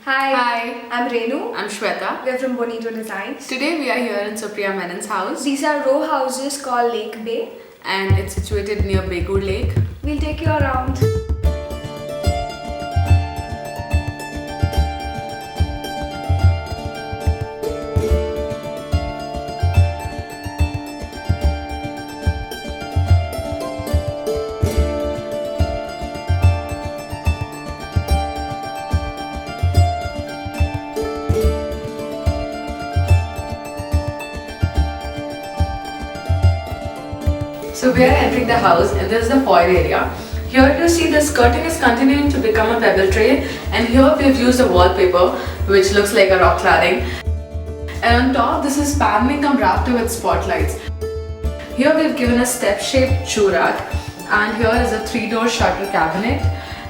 Hi, Hi, I'm Renu. I'm Shweta. We're from Bonito Designs. Today we are here in Supriya Menon's house These are row houses called Lake Bay. and it's situated near Begur Lake. We'll take you around. So we are entering the house and this is the foyer area. Here you see the skirting is continuing to become a pebble tray, and here we have used a wallpaper which looks like a rock cladding. And on top this is paneling come rafter with spotlights. Here we have given a step-shaped shoe rack, and here is a 3-door shutter cabinet,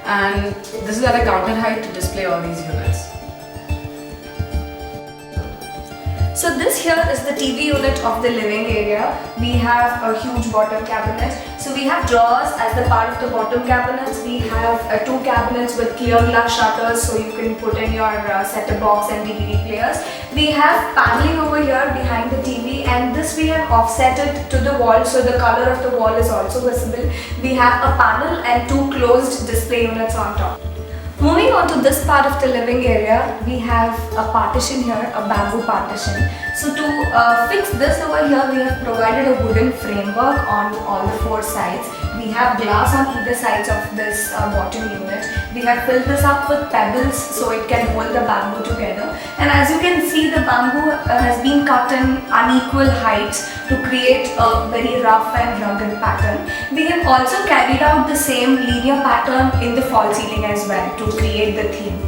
and this is at a counter height to display all these units. So this here is the TV unit of the living area. We have a huge bottom cabinet. So we have drawers as the part of the bottom cabinets. We have 2 cabinets with clear glass shutters so you can put in your set-top box and DVD players. We have paneling over here behind the TV, and this we have offsetted to the wall so the color of the wall is also visible. We have a panel and 2 closed display units on top. Moving on to this part of the living area, we have a partition here, a bamboo partition. So to fix this over here, we have provided a wooden framework on all the 4 sides. We have glass on either sides of this bottom unit. We have filled this up with pebbles so it can hold the bamboo together. And as you can see, the bamboo has been cut in unequal heights to create a very rough and rugged pattern. We have also carried out the same linear pattern in the false ceiling as well to create the theme.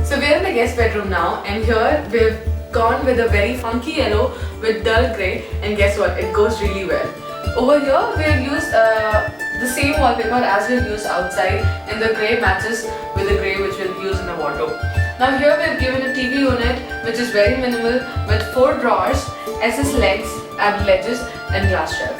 So we're in the guest bedroom now, and here we've gone with a very funky yellow with dull grey, and guess what? It goes really well. Over here we have used the same wallpaper as we've used outside, and the grey matches with the grey which we'll use in the wardrobe. Now here we have given a TV unit which is very minimal with 4 drawers, SS legs and ledges and glass shelf.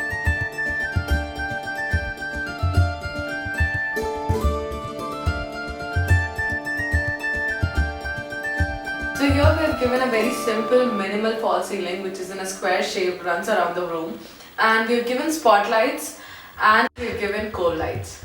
So here we have given a very simple minimal false ceiling which is in a square shape, runs around the room, and we have given spotlights and we have given coal lights.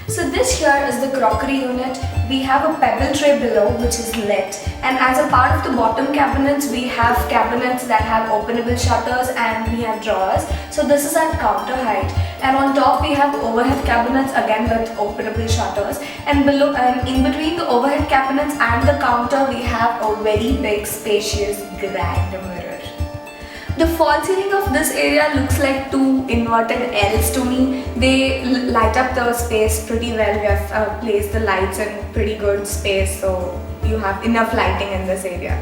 So this here is the crockery unit. We have a pebble tray below which is lit, and as a part of the bottom cabinets we have cabinets that have openable shutters and we have drawers. So this is at counter height, and on top we have overhead cabinets again with openable shutters, and below and in between the overhead cabinets and the counter we have a very big spacious grand mirror. The false ceiling of this area looks like 2 inverted L's to me. They light up the space pretty well. We have placed the lights in pretty good space, so you have enough lighting in this area.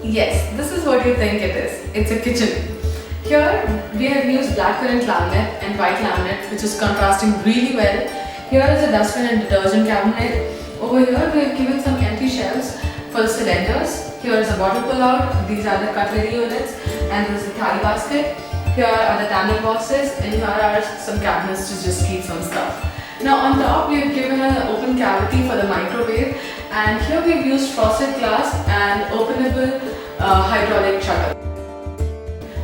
Yes, this is what you think it is. It's a kitchen. Here we have used blackcurrant laminate and white laminate which is contrasting really well. Here is a dustbin and detergent cabinet. Over here we have given some empty shelves for the cylinders. Here is a bottle pull out, these are the cutlery units, and this is the thali basket. Here are the tandem boxes, and here are some cabinets to just keep some stuff. Now on top we have given an open cavity for the microwave, and here we have used frosted glass and openable hydraulic shutter.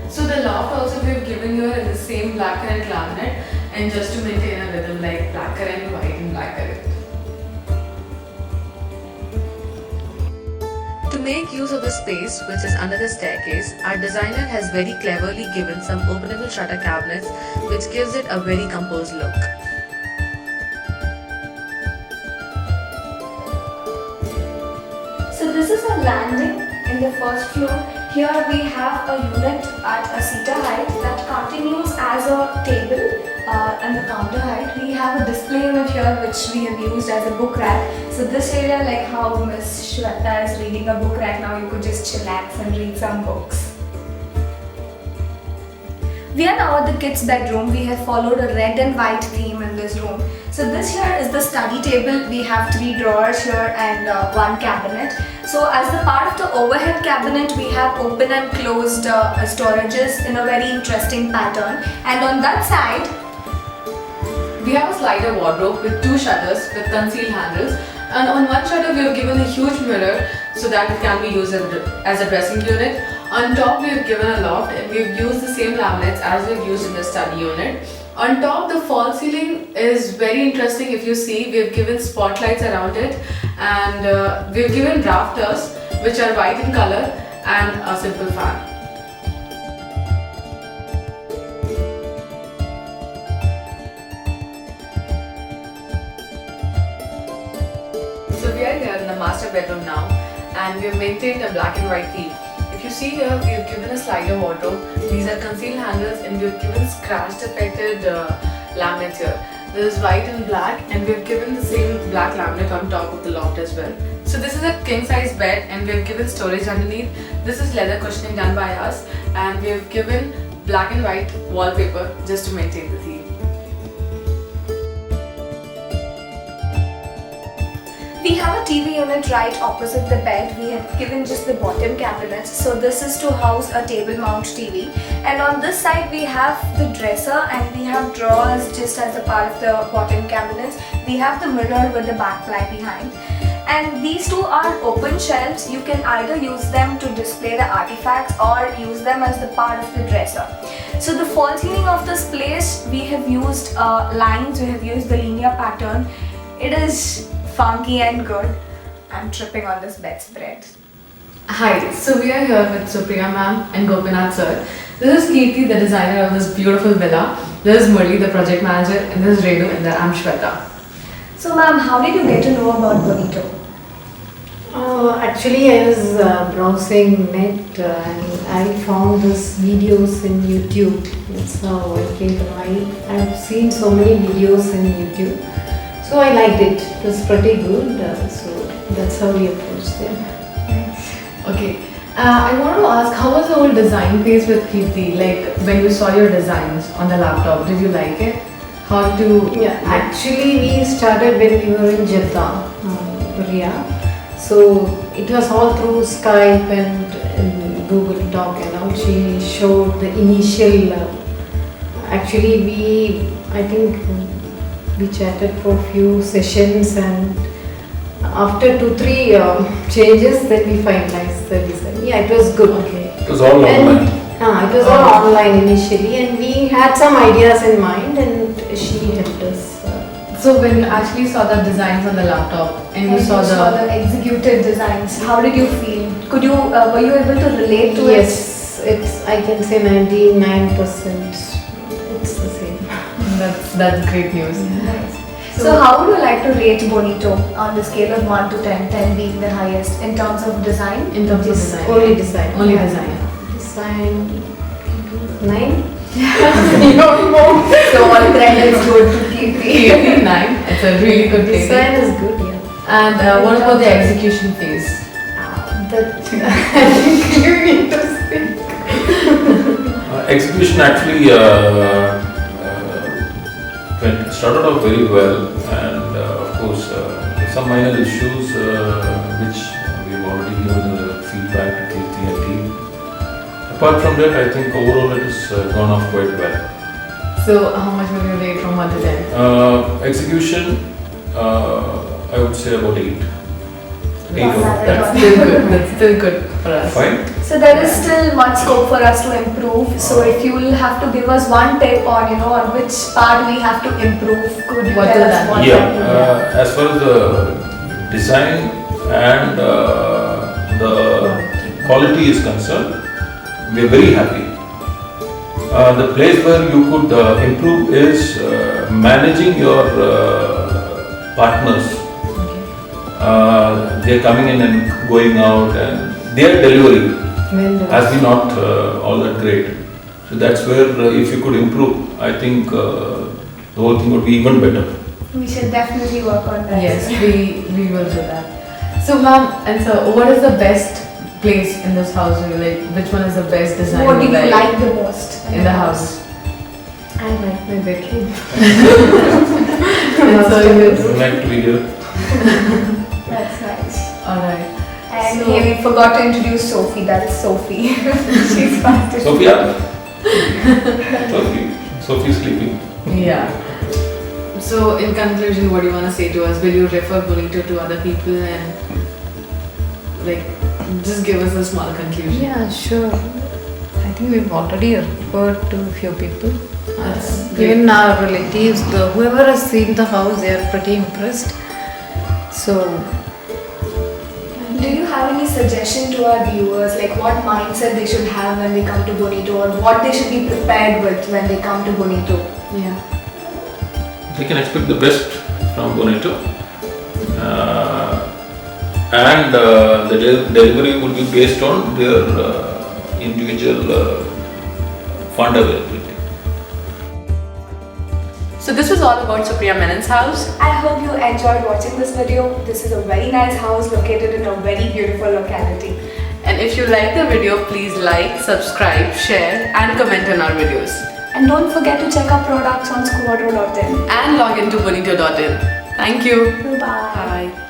So the loft also we have given here in the same blackcurrant laminate, and just to maintain a rhythm like blackcurrant, white and blackcurrant. To make use of the space which is under the staircase, our designer has very cleverly given some openable shutter cabinets which gives it a very composed look. So this is a landing in the first floor. Here we have a unit at a seater height that continues as a table and the counter height. We have a display unit here which we have used as a book rack. So this area, like how Miss Shweta is reading a book right now, you could just chillax and read some books. We are now at the kids' bedroom. We have followed a red and white theme in this room. So this here is the study table. We have 3 drawers here and 1 cabinet. So as the part of the overhead cabinet, we have open and closed storages in a very interesting pattern. And on that side, We have a slider wardrobe with 2 shutters with concealed handles, and on one shutter we have given a huge mirror so that it can be used as a dressing unit. On top we have given a loft, and we have used the same laminates as we have used in the study unit. On top, the false ceiling is very interesting. If you see, we have given spotlights around it, and we have given rafters which are white in color and a simple fan. So we are here in the master bedroom now, and we have maintained a black and white theme. If you see here, we have given a slider wardrobe. These are concealed handles, and we have given scratched affected laminates here. This is white and black, and we have given the same black laminate on top of the loft as well. So this is a king size bed, and we have given storage underneath. This is leather cushioning done by us, and we have given black and white wallpaper just to maintain the theme. We have a TV unit right opposite the bed. We have given just the bottom cabinets. So this is to house a table mount TV. And on this side we have the dresser, and we have drawers just as a part of the bottom cabinets. We have the mirror with the backlight behind. And these two are open shelves. You can either use them to display the artifacts or use them as the part of the dresser. So the false ceiling of this place, we have used lines, we have used the linear pattern. It is funky and good. I'm tripping on this bedspread. Hi, so we are here with Supriya ma'am and Gopinath sir. This is Kirti, the designer of this beautiful villa. This is Murli, the project manager, and this is Renu, and I'm Shweta. So ma'am, how did you get to know about Bonito? Actually, I was browsing net and I found these videos in YouTube. That's how I came to know. I've seen so many videos in YouTube. So I liked it. It was pretty good. So that's how we approached them. Okay, I want to ask, how was the whole design phase with Kirti? Like when you saw your designs on the laptop, did you like it? How to? Yeah, actually we started when we were in Jeddah, Korea. So it was all through Skype and Google Doc and all. She showed the initial. Actually, I think we chatted for a few sessions, and after 2-3 changes, then we finalized the design. Yeah, it was good. Okay. It was all online. It was all online initially, and we had some ideas in mind, and she helped us. So when you actually saw the designs on the laptop and you saw the executed designs, how did you feel? Could you were you able to relate to it? Yes, it's, I can say 99%. It's the same. that's great news. Nice. So how would you like to rate Bonito on the scale of 1 to 10, 10 being the highest in terms of design? In terms of Just design. only design. Only Yeah. design. Design 9. So all credits go to Kirti. Kirti 9. It's a really good Design rating. is good, yeah. And what about the execution phase? That I think you need to speak. Execution actually started off very well, and of course some minor issues which we've already given the feedback to Kirti and team. Apart from that, I think overall it has gone off quite well. So how much would you rate from 1 to 10? Execution, I would say about 8. 8 Wow. That's still good. That's still good for us. Fine. So there is still much scope for us to improve. So if you will have to give us one tip on on which part we have to improve, could you What tell will us that what be? that would Yeah, as far as the design and the quality is concerned, we are very happy. The place where you could improve is managing your partners. They are coming in and going out, and their delivery has been not all that great. So that's where if you could improve, I think the whole thing would be even better. We should definitely work on that. Yes, we will do that. So ma'am, and so what is the best place in this house? Like which one is the best design What do you you like the most in the house? I like my bedroom. So you- I'd like to be here. That's nice. Alright. And So- here we forgot to introduce Sophie. That's Sophie. She's fast. Sophia? Sophie. Sophie's sleeping. Yeah. So, in conclusion, what do you want to say to us? Will you refer Bonito to other people and like just give us a small conclusion? Yeah, sure. I think we've already referred to a few people. That's great. Even our relatives, whoever has seen the house, they are pretty impressed. So, Do you have any suggestion to our viewers, like what mindset they should have when they come to Bonito, or what they should be prepared with when they come to Bonito? Yeah. They can expect the best from Bonito, and the delivery would be based on their individual fund availability. So this was all about Supriya Menon's house. I hope you enjoyed watching this video. This is a very nice house located in a very beautiful locality. And if you like the video, please like, subscribe, share and comment on our videos. And don't forget to check our products on squadro.in. And log into bonito.in. Thank you. Bye. Bye.